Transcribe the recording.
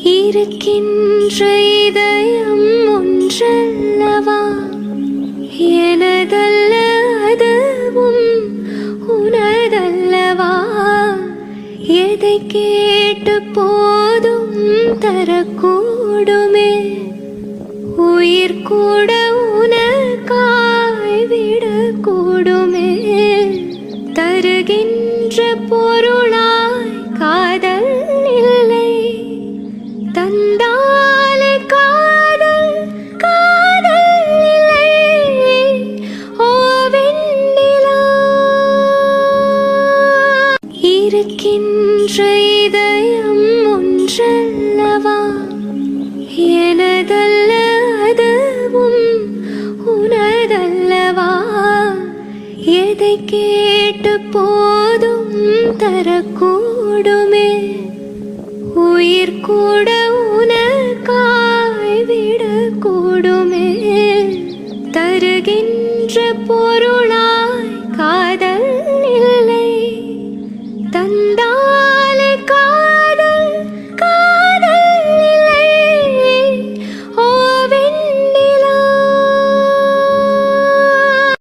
இருக்கின்ற இதயம் ஒன்றல்லவா, எனதல்ல அதுவும் உனதல்லவா. எதை கேட்டு போதும் தரக்கூடுமே, உயிர் கூட உனக்காய் விடக்கூடுமே. தருகின்ற பொருளாய் காதல் இல்லை, தந்தாலே காதல் காதல் இல்லை. ஓ வெண்ணிலா, இருக்கின்ற இதயம் ஒன்றல்லவா, எனதல்ல அதுவும் உனதல்லவா. எதை கேட்டு போதும் தரக்கூடுமே, உயிர் கூட உனக்காய் விடக்கூடுமே. தருகி